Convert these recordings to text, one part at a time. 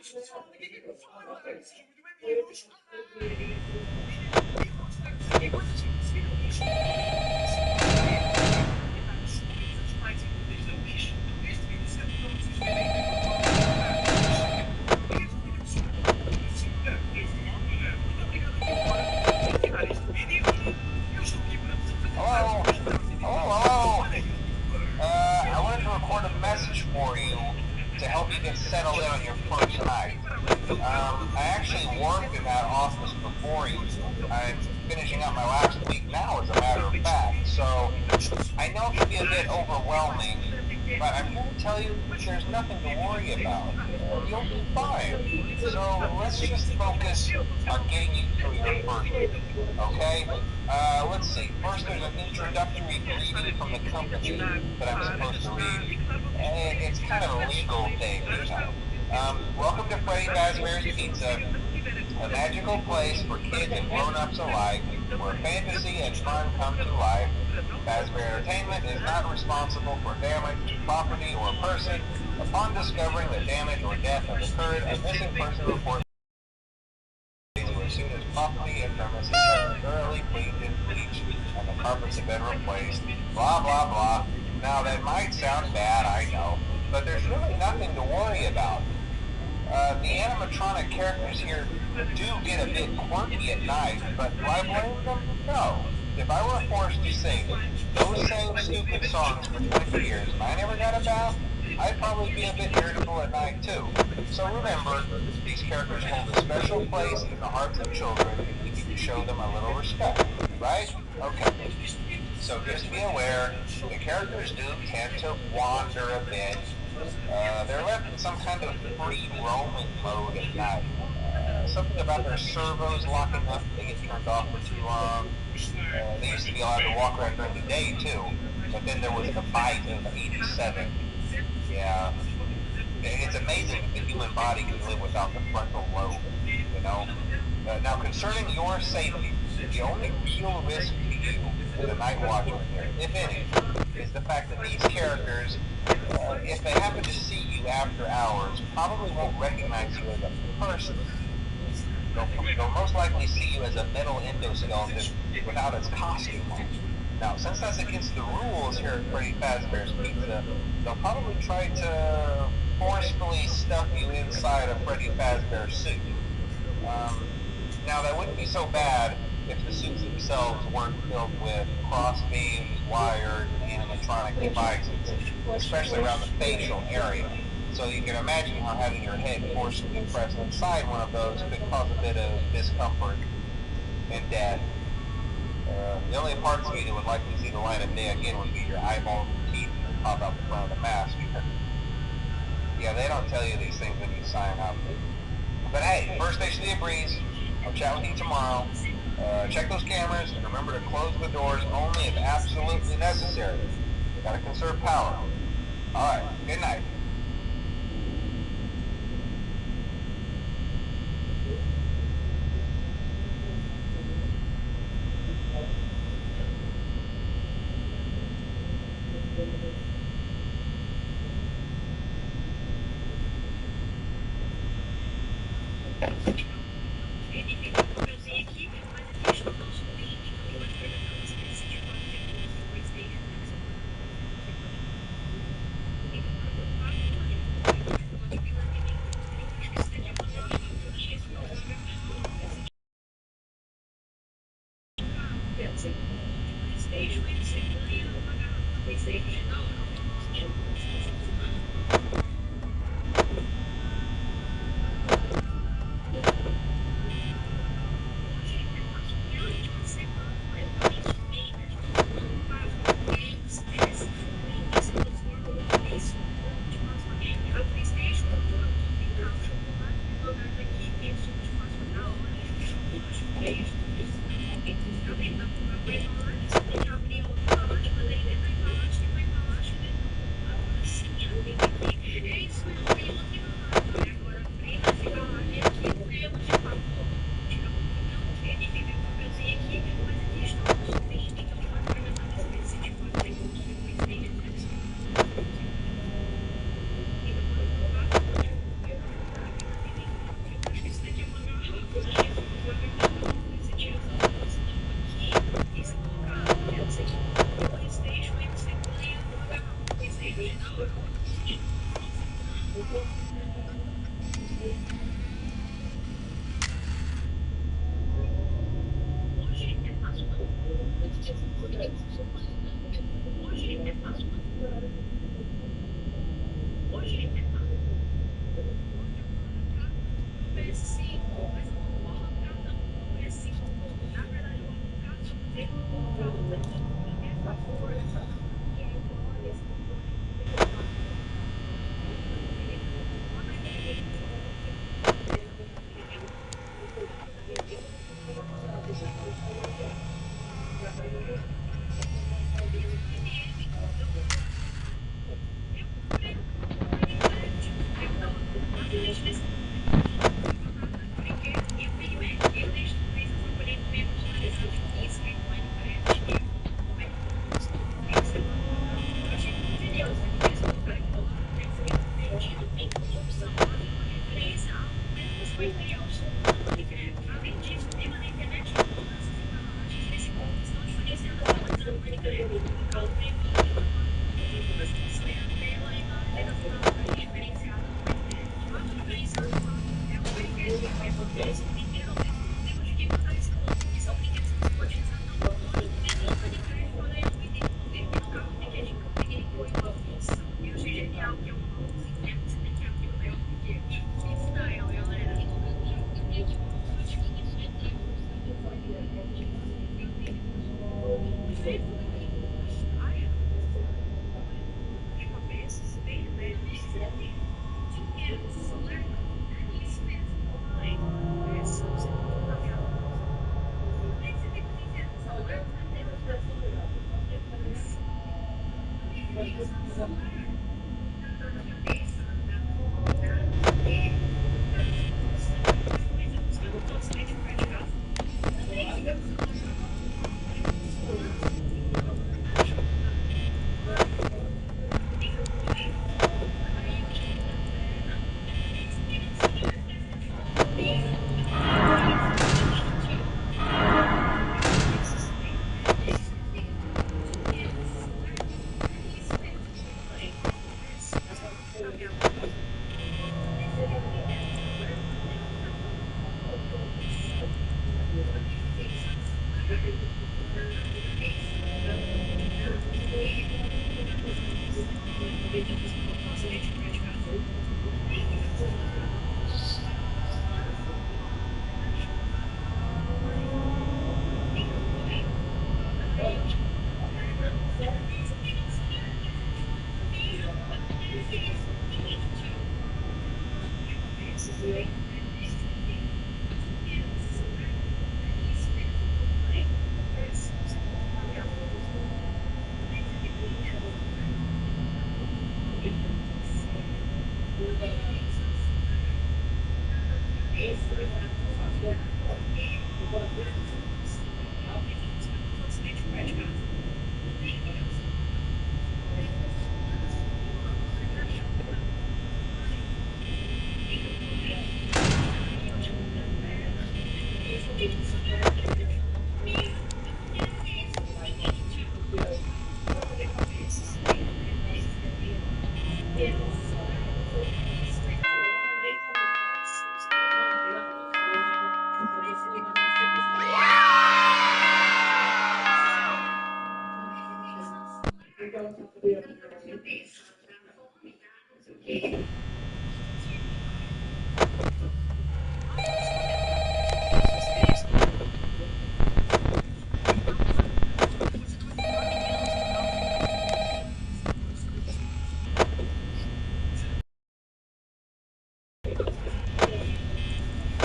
Hello? I wanted to record a message for you to help you get settled in on your first night. I actually worked in that office before you. I'm finishing up my last week now, as a matter of fact, so I know it can be a bit overwhelming, but I'm here to tell you there's nothing to worry about. You'll be fine. So let's just focus on getting you through your first week, okay? Let's see. First, there's an introductory greeting from the company that I'm supposed to read. It's kind of a legal thing, you know. Welcome to Freddy Fazbear's Pizza, a magical place for kids and grown-ups alike, where fantasy and fun come to life. Fazbear Entertainment is not responsible for damage to property or person. Upon discovering that damage or death has occurred, a missing person report as soon as property and premises are thoroughly cleaned and bleached and the carpets have been replaced. Blah, blah, blah. Now, that might sound bad, I know, but there's really nothing to worry about. The animatronic characters here do get a bit quirky at night, but do I blame them? No. If I were forced to sing those same stupid songs for 20 years and I never got a bath, I'd probably be a bit irritable at night too. So remember, these characters hold a special place in the hearts of children and we need to show them a little respect, right? Okay. So just be aware, the characters do tend to wander a bit. They're left in some kind of free roaming mode at night. Something about their servos locking up if they get turned off for too long. They used to be allowed to walk around during the day too, but then there was the bite of 87. Yeah, it's amazing that the human body can live without the frontal lobe, you know? Now, concerning your safety, the only real risk to you as a night watchman here, if any, is the fact that these characters, if they happen to see you after hours, probably won't recognize you as a person. They'll most likely see you as a metal endoskeleton without its costume on. Now, since that's against the rules here at Freddy Fazbear's Pizza, they'll probably try to forcefully stuff you inside a Freddy Fazbear suit. Now, that wouldn't be so bad if the suits themselves weren't filled with cross-beams, wires, and animatronic devices, especially around the facial area. So you can imagine how having your head forcibly pressed inside one of those could cause a bit of discomfort and death. The only parts of you that would likely see the light of day again would be your eyeballs and teeth that pop out the front of the mask. Yeah, they don't tell you these things when you sign up. But hey, first station of the breeze. I'll chat with you tomorrow. Check those cameras and remember to close the doors only if absolutely necessary. You gotta conserve power. Alright, good night.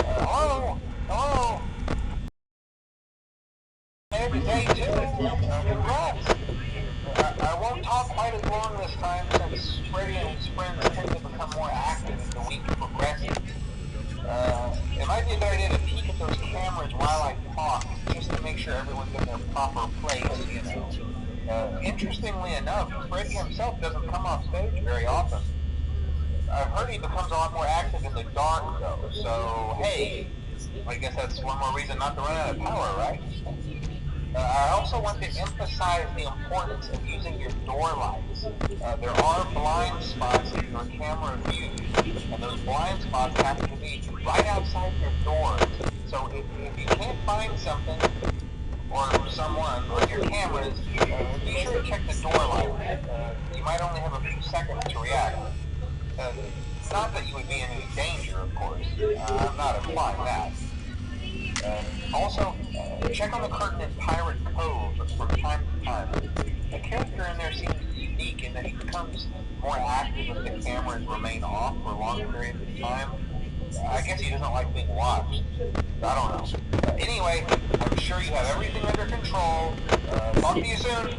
Hello? Hello? Every day too. Congrats. I won't talk quite as long this time since Freddy and his friends tend to become more active as the week progresses. It might be a good idea to peek at those cameras while I talk, just to make sure everyone's in their proper place, you know. Interestingly enough, Freddy himself doesn't come off stage very often. I've heard he becomes a lot more active in the dark, though, so hey, I guess that's one more reason not to run out of power, right? I also want to emphasize the importance of using your door lights. There are blind spots in your camera view, and those blind spots happen to be right outside your doors. So if you can't find something or someone on your cameras, be sure to check the door light. You might only have a few seconds to react. Not that you would be in any danger, of course. I'm not implying that. Also, check on the curtain in Pirate Cove from time to time. The character in there seems unique in that he becomes more active if the cameras remain off for long periods of time. I guess he doesn't like being watched. I don't know. Anyway, I'm sure you have everything under control. Talk to you soon.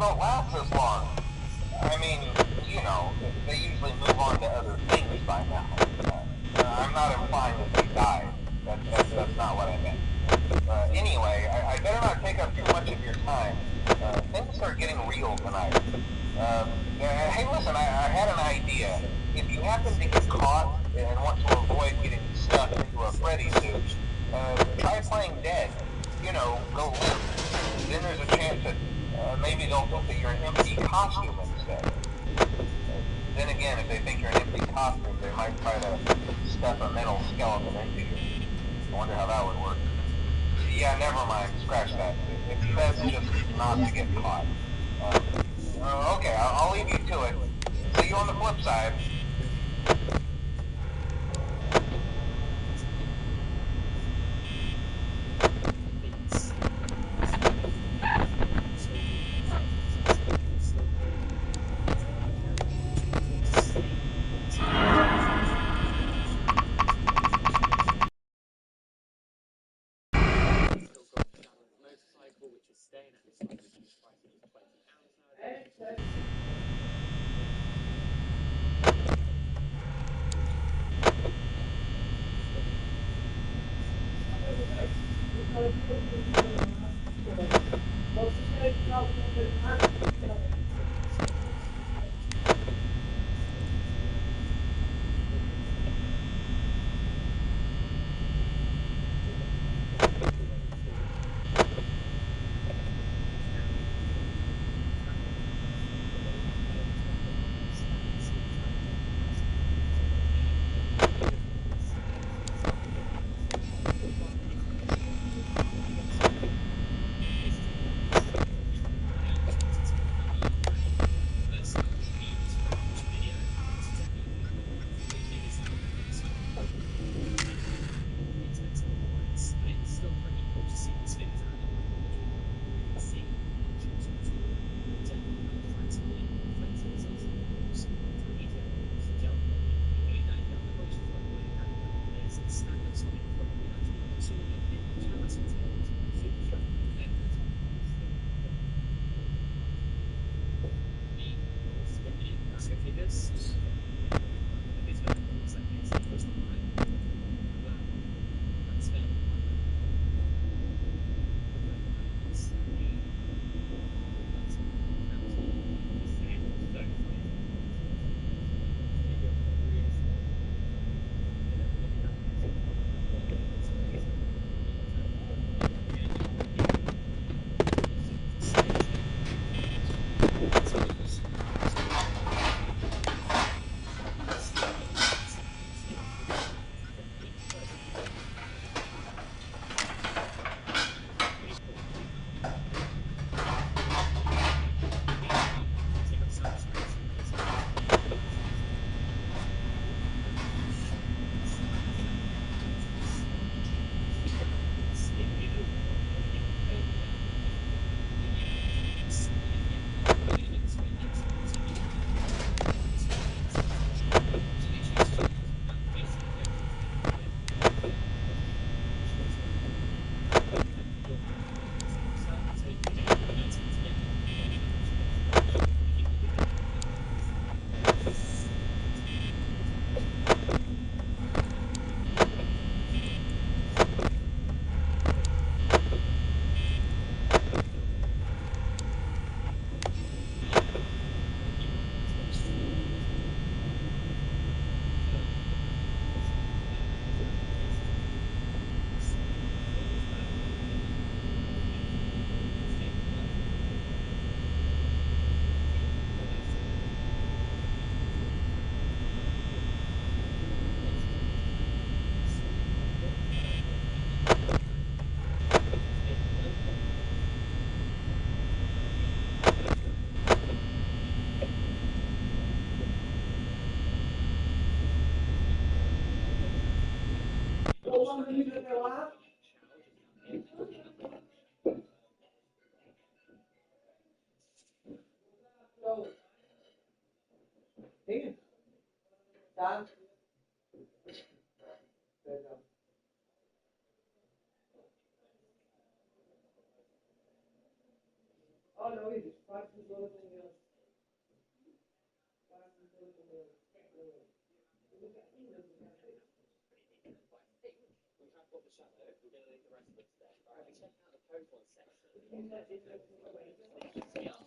don't last as long. I mean, you know, they usually move on to other things by now. I'm not implying that they died. That's not what I meant. Anyway, I better not take up too much of your time. Things are getting real tonight. Hey, listen, I had an idea. If you happen to get caught and want to avoid getting stuffed into a Freddy suit, try playing dead. You know, go limp. Then there's a chance that maybe they'll think that you're an empty costume instead. Then again, if they think you're an empty costume, they might try to stuff a metal skeleton into you. I wonder how that would work. Yeah, never mind. Scratch that. It's best just not to get caught. Okay, I'll leave you to it. See you on the flip side.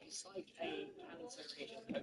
It's like a counter